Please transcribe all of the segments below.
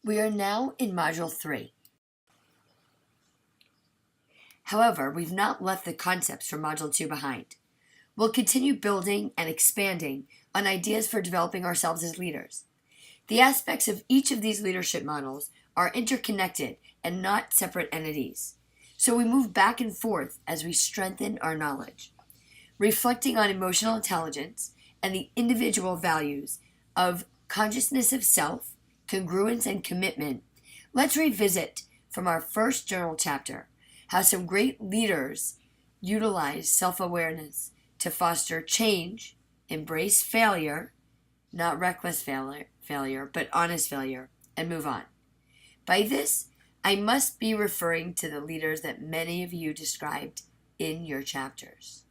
We are now in Module 3. However, we've not left the concepts from Module 2 behind. We'll continue building and expanding on ideas for developing ourselves as leaders. The aspects of each of these leadership models are interconnected and not separate entities. So we move back and forth as we strengthen our knowledge. Reflecting on emotional intelligence and the individual values of consciousness of self, congruence, and commitment, let's revisit from our first journal chapter how some great leaders utilize self-awareness to foster change, embrace failure, not reckless failure, but honest failure, and move on. By this, I must be referring to the leaders that many of you described in your chapters.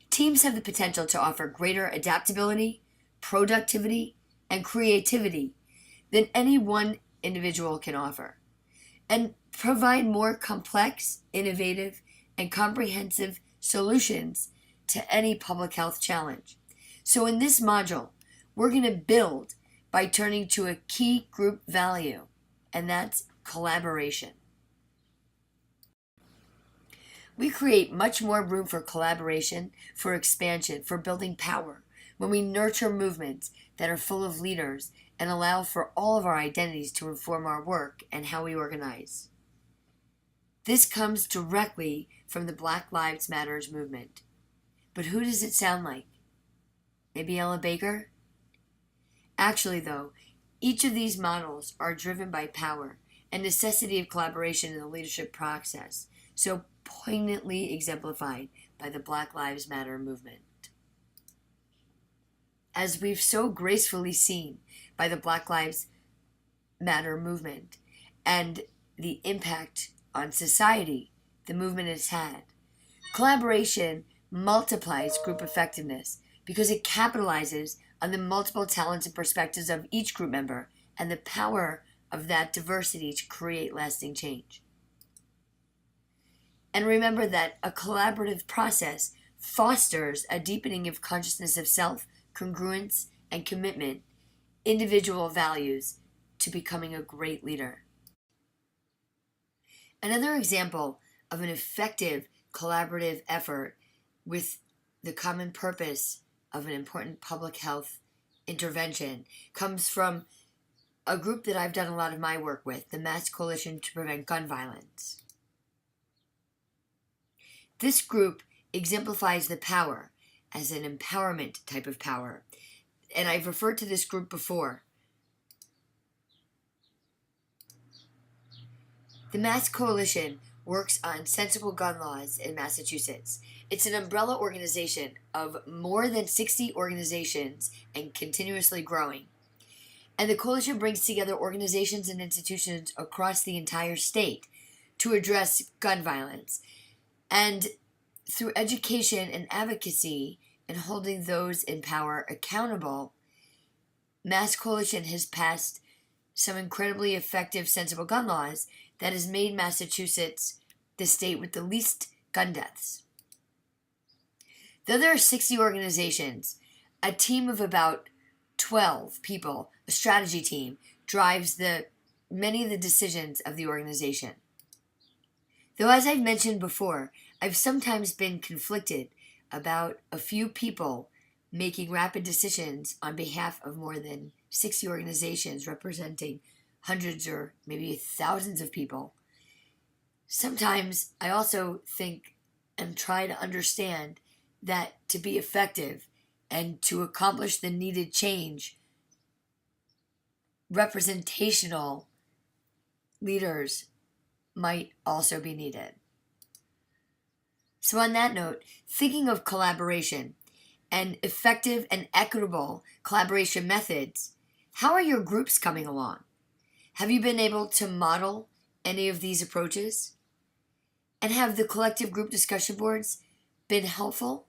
Teams have the potential to offer greater adaptability, productivity, and creativity than any one individual can offer, and provide more complex, innovative, and comprehensive solutions to any public health challenge. So in this module, we're going to build by turning to a key group value, and that's collaboration. We create much more room for collaboration, for expansion, for building power when we nurture movements that are full of leaders and allow for all of our identities to inform our work and how we organize. This comes directly from the Black Lives Matter movement. But who does it sound like? Maybe Ella Baker? Actually, though, each of these models are driven by power and necessity of collaboration in the leadership process, so poignantly exemplified by the Black Lives Matter movement. As we've so gracefully seen by the Black Lives Matter movement and the impact on society the movement has had, collaboration multiplies group effectiveness because it capitalizes on the multiple talents and perspectives of each group member and the power of that diversity to create lasting change. And remember that a collaborative process fosters a deepening of consciousness of self, congruence, and commitment, individual values to becoming a great leader. Another example of an effective collaborative effort with the common purpose of an important public health intervention comes from a group that I've done a lot of my work with, the Mass Coalition to Prevent Gun Violence. This group exemplifies the power as an empowerment type of power, and I've referred to this group before. The Mass Coalition works on sensible gun laws in Massachusetts. It's an umbrella organization of more than 60 organizations and continuously growing. And the coalition brings together organizations and institutions across the entire state to address gun violence. And through education and advocacy and holding those in power accountable, Mass Coalition has passed some incredibly effective sensible gun laws that has made Massachusetts the state with the least gun deaths. Though there are 60 organizations, a team of about 12 people, a strategy team, drives many of the decisions of the organization. Though, as I've mentioned before, I've sometimes been conflicted about a few people making rapid decisions on behalf of more than 60 organizations representing hundreds or maybe thousands of people. Sometimes I also think and try to understand that to be effective and to accomplish the needed change, representational leaders might also be needed. So on that note, thinking of collaboration and effective and equitable collaboration methods, how are your groups coming along? Have you been able to model any of these approaches? And have the collective group discussion boards been helpful?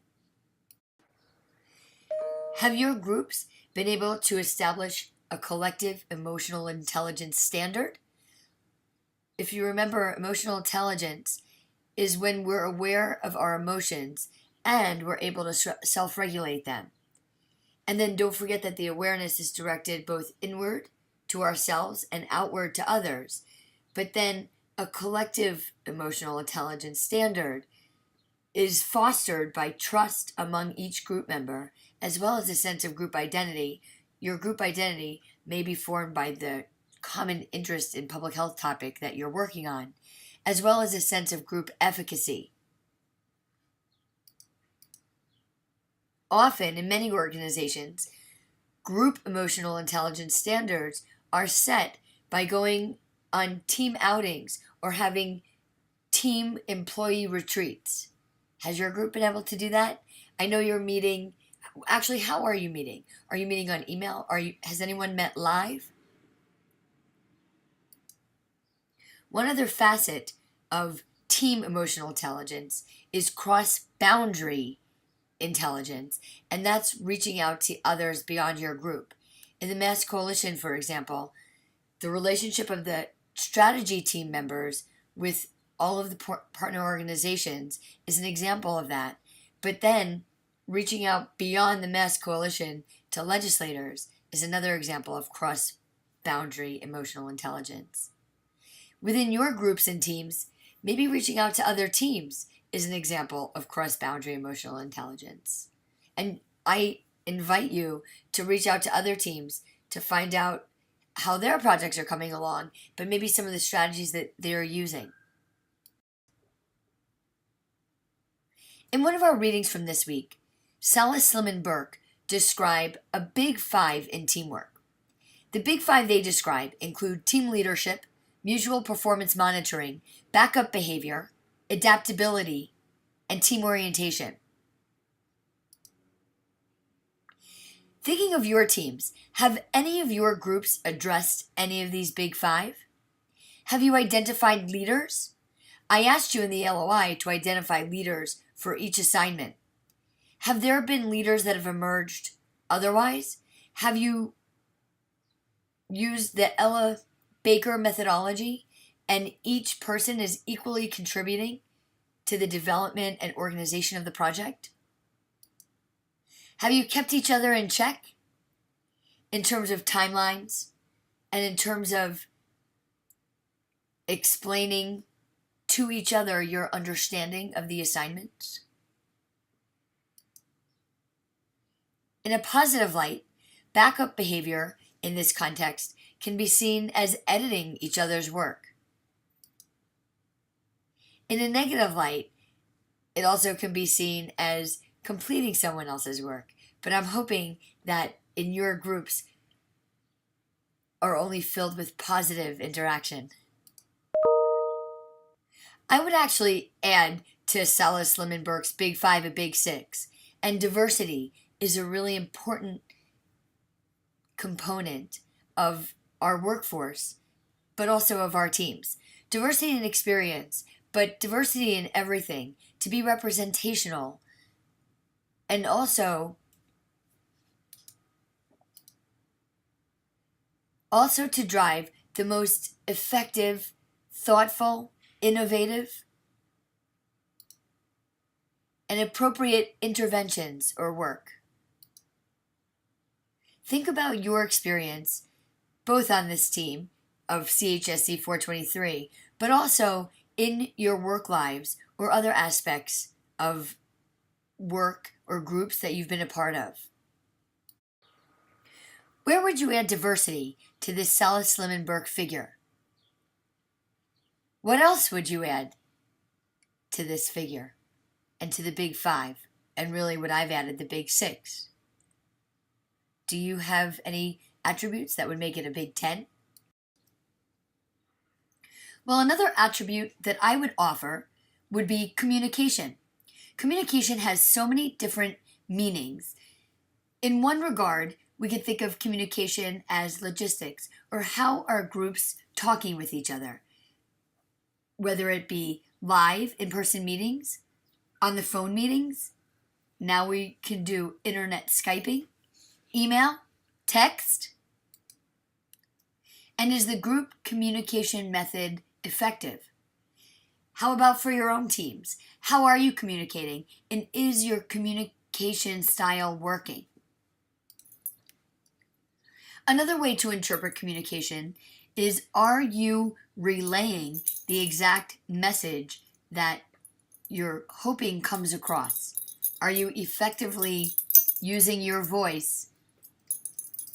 Have your groups been able to establish a collective emotional intelligence standard? If you remember, emotional intelligence is when we're aware of our emotions and we're able to self-regulate them. And then don't forget that the awareness is directed both inward to ourselves and outward to others. But then a collective emotional intelligence standard is fostered by trust among each group member, as well as a sense of group identity. Your group identity may be formed by the common interest in public health topic that you're working on, as well as a sense of group efficacy. Often, in many organizations, group emotional intelligence standards are set by going on team outings or having team employee retreats. Has your group been able to do that? I know you're meeting. Actually, how are you meeting? Are you meeting on email? Has anyone met live? One other facet of team emotional intelligence is cross-boundary intelligence, and that's reaching out to others beyond your group. In the Mass Coalition, for example, the relationship of the strategy team members with all of the partner organizations is an example of that. But then reaching out beyond the Mass Coalition to legislators is another example of cross-boundary emotional intelligence. Within your groups and teams, maybe reaching out to other teams is an example of cross-boundary emotional intelligence. And I invite you to reach out to other teams to find out how their projects are coming along, but maybe some of the strategies that they're using. In one of our readings from this week, Salas, Slim, and Burke describe a big five in teamwork. The big five they describe include team leadership, mutual performance monitoring, backup behavior, adaptability, and team orientation. Thinking of your teams, have any of your groups addressed any of these big five? Have you identified leaders? I asked you in the LOI to identify leaders for each assignment. Have there been leaders that have emerged otherwise? Have you used the Ella Baker methodology and each person is equally contributing to the development and organization of the project? Have you kept each other in check in terms of timelines and in terms of explaining to each other your understanding of the assignments? In a positive light, backup behavior in this context can be seen as editing each other's work. In a negative light, it also can be seen as completing someone else's work. But I'm hoping that in your groups are only filled with positive interaction. I would actually add to Salas, Slim, and Burke's Big Five a Big Six. And diversity is a really important component of our workforce, but also of our teams. Diversity in experience, but diversity in everything, to be representational, and also to drive the most effective, thoughtful, innovative, and appropriate interventions or work. Think about your experience, both on this team of CHSC 423, but also in your work lives or other aspects of work or groups that you've been a part of. Where would you add diversity to this Salas, Slim, and Burke figure? What else would you add to this figure and to the Big Five, and really what I've added, the Big Six? Do you have any attributes that would make it a Big 10? Well, another attribute that I would offer would be communication. Communication has so many different meanings. In one regard, we could think of communication as logistics, or how are groups talking with each other, whether it be live in-person meetings, on the phone meetings. Now we can do internet Skyping, email, text. And is the group communication method effective? How about for your own teams? How are you communicating? And is your communication style working? Another way to interpret communication is, are you relaying the exact message that you're hoping comes across? Are you effectively using your voice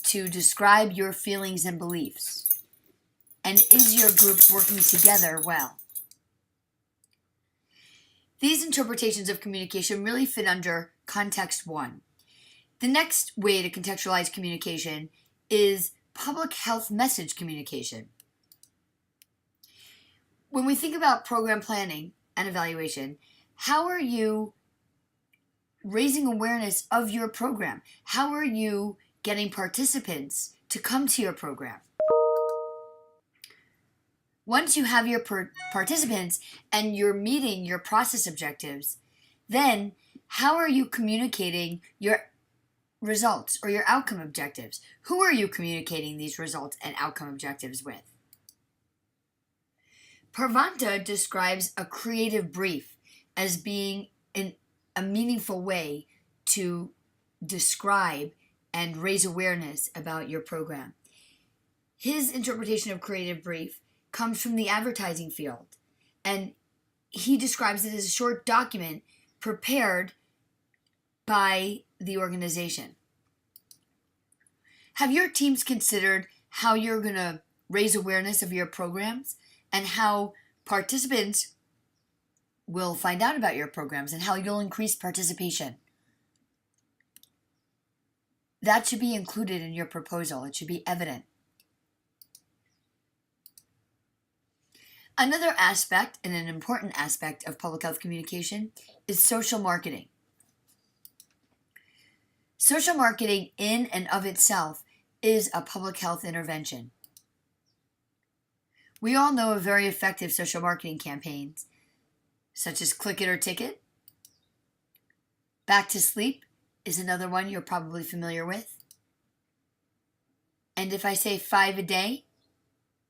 to describe your feelings and beliefs? And is your group working together well? These interpretations of communication really fit under context 1. The next way to contextualize communication is public health message communication. When we think about program planning and evaluation, how are you raising awareness of your program? How are you getting participants to come to your program? Once you have your participants and you're meeting your process objectives, then how are you communicating your results or your outcome objectives? Who are you communicating these results and outcome objectives with? Parvanta describes a creative brief as being a meaningful way to describe and raise awareness about your program. His interpretation of creative brief comes from the advertising field, and he describes it as a short document prepared by the organization. Have your teams considered how you're going to raise awareness of your programs and how participants will find out about your programs and how you'll increase participation? That should be included in your proposal. It should be evident. Another aspect, and an important aspect of public health communication, is social marketing. Social marketing in and of itself is a public health intervention. We all know of very effective social marketing campaigns, such as Click It or Ticket. Back to Sleep is another one you're probably familiar with. And if I say 5 a day,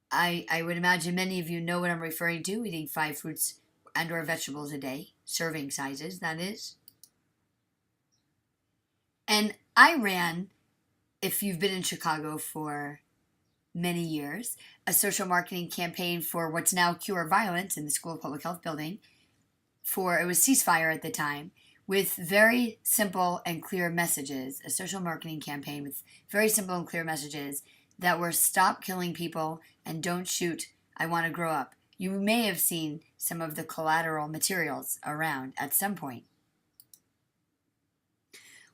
I would imagine many of you know what I'm referring to, eating 5 fruits and or vegetables a day, serving sizes, that is. And I ran, if you've been in Chicago for many years, a social marketing campaign for what's now Cure Violence in the School of Public Health building. It was Ceasefire at the time, with very simple and clear messages, a social marketing campaign with very simple and clear messages that were stop killing people and don't shoot, I want to grow up. You may have seen some of the collateral materials around at some point.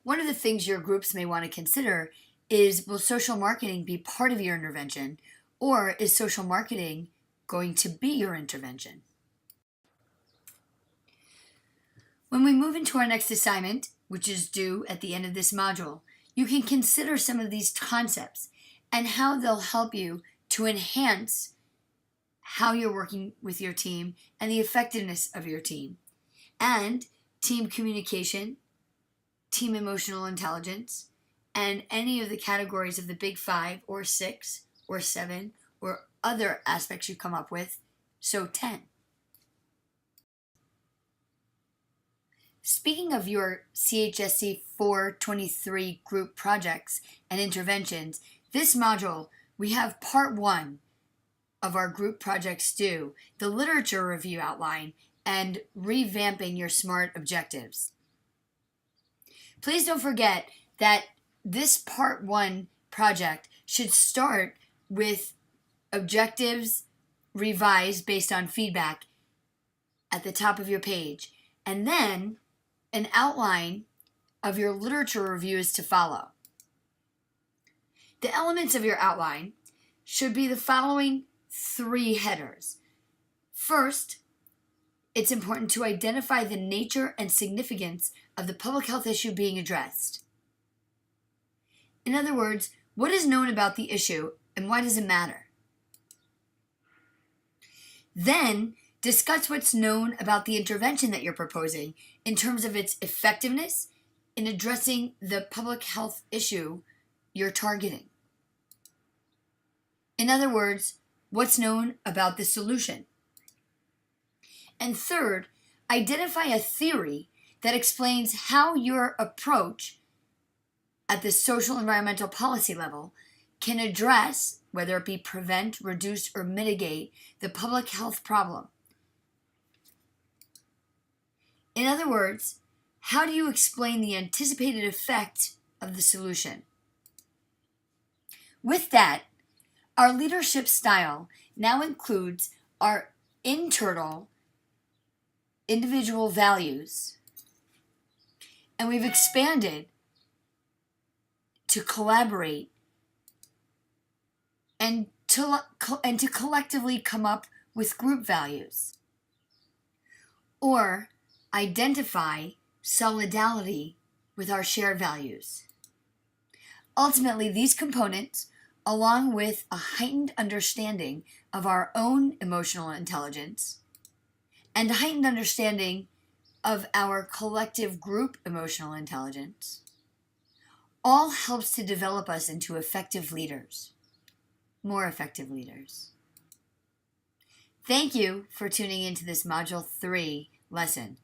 One of the things your groups may want to consider is, will social marketing be part of your intervention, or is social marketing going to be your intervention? When we move into our next assignment, which is due at the end of this module, you can consider some of these concepts and how they'll help you to enhance how you're working with your team and the effectiveness of your team. And team communication, team emotional intelligence, and any of the categories of the big 5 or 6 or 7 or other aspects you come up with, so 10. Speaking of your CHSC 423 group projects and interventions, this module, we have part 1 of our group projects due, the literature review outline, and revamping your SMART objectives. Please don't forget that this part 1 project should start with objectives revised based on feedback at the top of your page, and then an outline of your literature review is to follow. The elements of your outline should be the following 3 headers. First, it's important to identify the nature and significance of the public health issue being addressed. In other words, what is known about the issue and why does it matter? Then, discuss what's known about the intervention that you're proposing in terms of its effectiveness in addressing the public health issue you're targeting. In other words, what's known about the solution. And third, identify a theory that explains how your approach at the social environmental policy level can address, whether it be prevent, reduce, or mitigate, the public health problem. In other words, how do you explain the anticipated effect of the solution? With that, our leadership style now includes our internal individual values, and we've expanded to collaborate and to collectively come up with group values, or identify solidarity with our shared values. Ultimately, these components, along with a heightened understanding of our own emotional intelligence and a heightened understanding of our collective group emotional intelligence, all helps to develop us into effective leaders, more effective leaders. Thank you for tuning into this Module 3 lesson.